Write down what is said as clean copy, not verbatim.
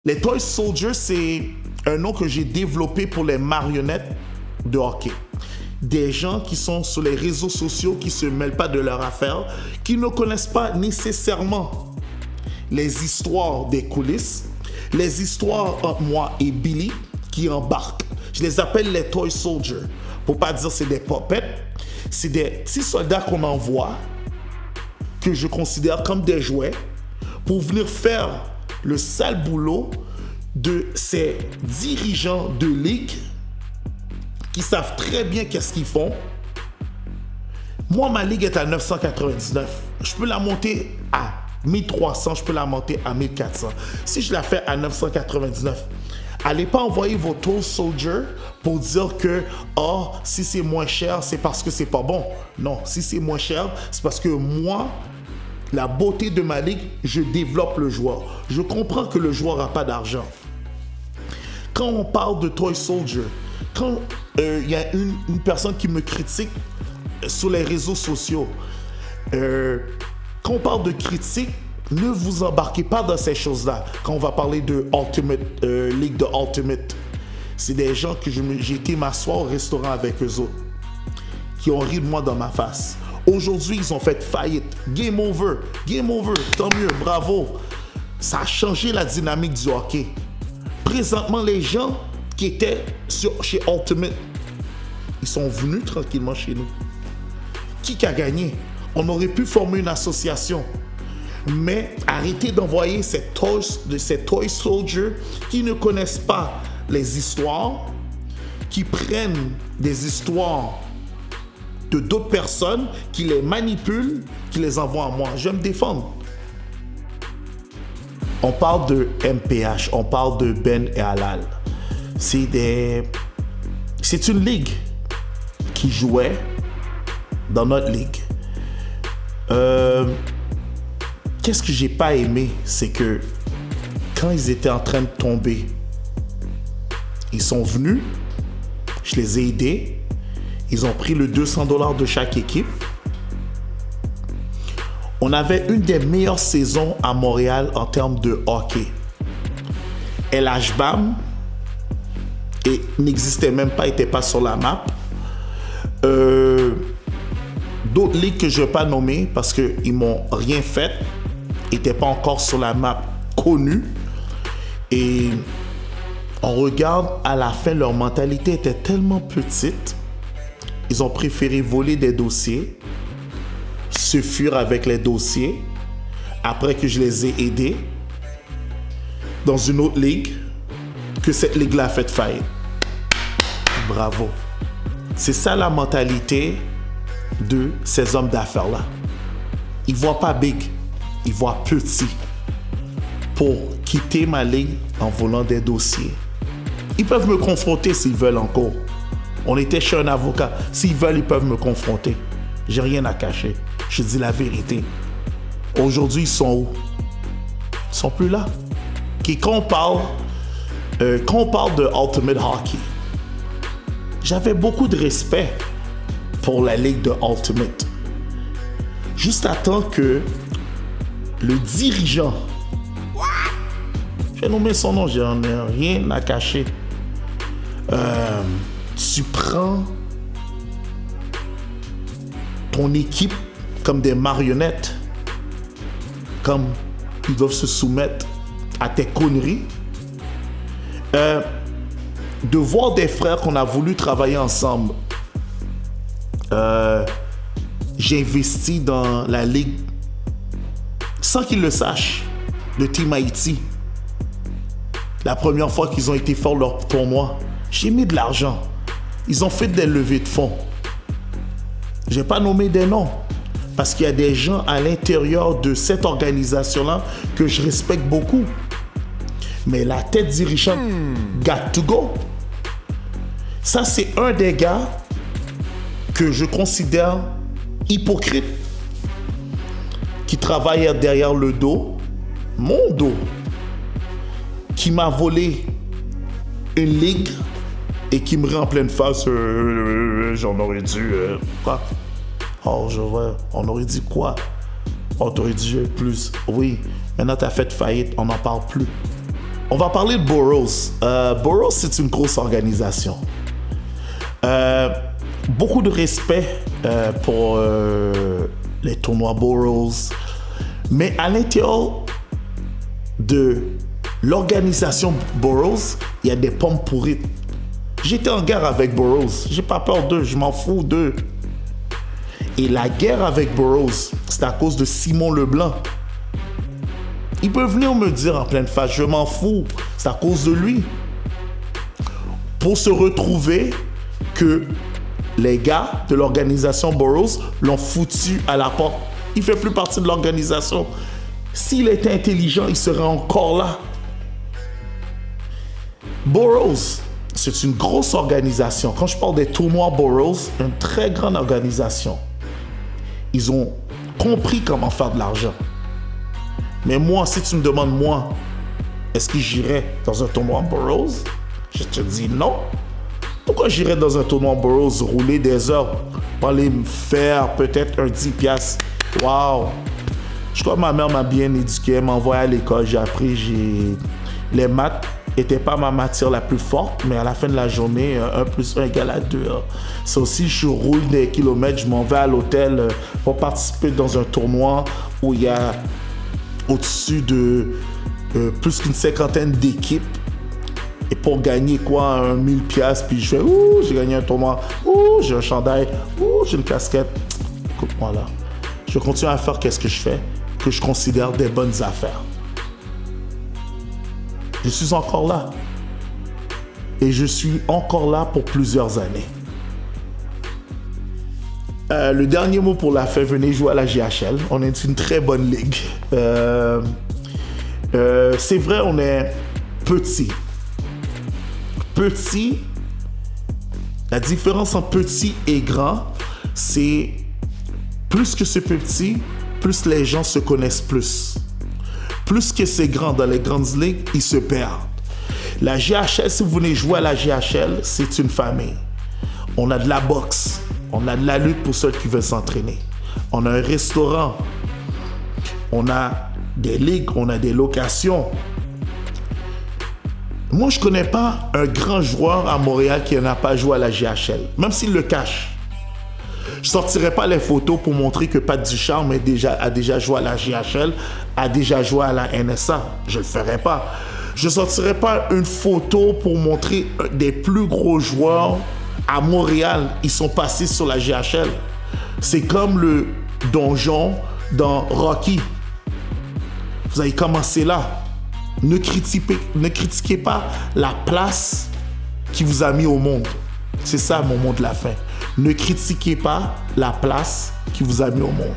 Les Toy Soldiers, c'est un nom que j'ai développé pour les marionnettes de hockey. Des gens qui sont sur les réseaux sociaux, qui ne se mêlent pas de leur affaire, qui ne connaissent pas nécessairement les histoires des coulisses, les histoires entre moi et Billy qui embarquent. Je les appelle les Toy Soldiers. Pour pas dire c'est des puppets, c'est des petits soldats qu'on envoie, que je considère comme des jouets, pour venir faire le sale boulot de ces dirigeants de ligue qui savent très bien qu'est-ce qu'ils font. Moi, ma ligue est à 999. Je peux la monter à 1300, je peux la monter à 1400. Si je la fais à 999, allez pas envoyer vos Toy Soldiers pour dire que si c'est moins cher, c'est parce que c'est pas bon. Non, si c'est moins cher, c'est parce que moi, la beauté de ma ligue, je développe le joueur. Je comprends que le joueur n'a pas d'argent. Quand on parle de Toy Soldier, quand il y a une personne qui me critique sur les réseaux sociaux, quand on parle de critique, ne vous embarquez pas dans ces choses-là. Quand on va parler de Ligue de Ultimate, c'est des gens que j'ai été m'asseoir au restaurant avec eux autres, qui ont ri de moi dans ma face. Aujourd'hui, ils ont fait faillite. Game over, tant mieux, bravo. Ça a changé la dynamique du hockey. Présentement, les gens qui étaient chez Ultimate, ils sont venus tranquillement chez nous. Qui a gagné? On aurait pu former une association. Mais arrêtez d'envoyer ces Toy Soldiers qui ne connaissent pas les histoires, qui prennent des histoires de d'autres personnes, qui les manipulent, qui les envoient à moi. Je vais me défendre. On parle de MPH, on parle de Ben et Halal. C'est une ligue qui jouait dans notre ligue. Qu'est-ce que j'ai pas aimé, c'est que quand ils étaient en train de tomber, ils sont venus, je les ai aidés, ils ont pris le 200$ de chaque équipe. On avait une des meilleures saisons à Montréal en termes de hockey. LHBAM n'existait même pas, n'était pas sur la map. D'autres ligues que je ne vais pas nommer parce qu'ils m'ont rien fait, n'étaient pas encore sur la map connue. Et on regarde à la fin, leur mentalité était tellement petite. Ils ont préféré voler des dossiers, se fuir avec les dossiers, après que je les ai aidés dans une autre ligue, que cette ligue-là a fait faillite. Bravo. C'est ça la mentalité de ces hommes d'affaires-là. Ils ne voient pas big, ils voient petit pour quitter ma ligue en volant des dossiers. Ils peuvent me confronter s'ils veulent encore. On était chez un avocat. S'ils veulent, ils peuvent me confronter. J'ai rien à cacher. Je dis la vérité. Aujourd'hui, ils sont où? Ils sont plus là. Quand on parle de Ultimate Hockey, j'avais beaucoup de respect pour la ligue de Ultimate. Juste à temps que le dirigeant, j'ai nommé son nom, j'en ai rien à cacher. Tu prends ton équipe comme des marionnettes, comme ils doivent se soumettre à tes conneries. De voir des frères qu'on a voulu travailler ensemble. J'ai investi dans la ligue sans qu'ils le sachent, le Team Haïti. La première fois qu'ils ont été forts leur tournoi, j'ai mis de l'argent. Ils ont fait des levées de fonds. Je n'ai pas nommé des noms parce qu'il y a des gens à l'intérieur de cette organisation-là que je respecte beaucoup. Mais la tête dirigeante, got to go. Ça, c'est un des gars que je considère hypocrite, qui travaille derrière le dos, mon dos, qui m'a volé une ligue et qui me rend en pleine face. J'en aurais dû. Quoi? Oh, je vois. On aurait dit quoi? On t'aurait dit plus. Oui, maintenant t'as fait faillite, on n'en parle plus. On va parler de Burroughs. Burroughs, c'est une grosse organisation. Beaucoup de respect pour les tournois Burroughs. Mais à l'intérieur de l'organisation Burroughs, il y a des pommes pourries. J'étais en guerre avec Burroughs. J'ai pas peur d'eux, je m'en fous d'eux. Et la guerre avec Burroughs, c'est à cause de Simon Leblanc. Il peut venir me dire en pleine face, je m'en fous, c'est à cause de lui. Pour se retrouver que les gars de l'organisation Burroughs l'ont foutu à la porte. Il fait plus partie de l'organisation. S'il était intelligent, il serait encore là. Burroughs, c'est une grosse organisation. Quand je parle des tournois Burroughs, une très grande organisation. Ils ont compris comment faire de l'argent. Mais moi, si tu me demandes, moi, est-ce que j'irais dans un tournoi Burroughs? Je te dis non. Pourquoi j'irais dans un tournoi Burroughs rouler des heures pour aller me faire peut-être un 10$? Waouh! Je crois que ma mère m'a bien éduqué, elle m'a envoyé à l'école, j'ai appris, les maths n'étaient pas ma matière la plus forte, mais à la fin de la journée, 1 + 1 = 2. C'est aussi, je roule des kilomètres, je m'en vais à l'hôtel pour participer dans un tournoi où il y a au-dessus de plus qu'une 50aine d'équipes. Et pour gagner quoi, 1000$, puis je fais, ouh, j'ai gagné un tournoi, ouh, j'ai un chandail, ouh, j'ai une casquette. Écoute-moi là. Je continue à faire qu'est-ce que je fais, que je considère des bonnes affaires. Je suis encore là. Et je suis encore là pour plusieurs années. Le dernier mot pour la fin, venez jouer à la GHL. On est une très bonne ligue. C'est vrai, on est petit. Petit, la différence entre petit et grand, c'est plus que c'est petit, plus les gens se connaissent plus. Plus que c'est grand dans les grandes ligues, ils se perdent. La GHL, si vous venez jouer à la GHL, c'est une famille. On a de la boxe, on a de la lutte pour ceux qui veulent s'entraîner. On a un restaurant, on a des ligues, on a des locations. Moi, je ne connais pas un grand joueur à Montréal qui n'a pas joué à la GHL, même s'il le cache. Je ne sortirai pas les photos pour montrer que Pat Ducharme a déjà joué à la GHL, a déjà joué à la NSA. Je ne le ferai pas. Je ne sortirai pas une photo pour montrer des plus gros joueurs à Montréal. Ils sont passés sur la GHL. C'est comme le donjon dans Rocky. Vous avez commencé là. Ne critiquez pas la place qui vous a mis au monde. C'est ça mon mot de la fin. Ne critiquez pas la place qui vous a mis au monde.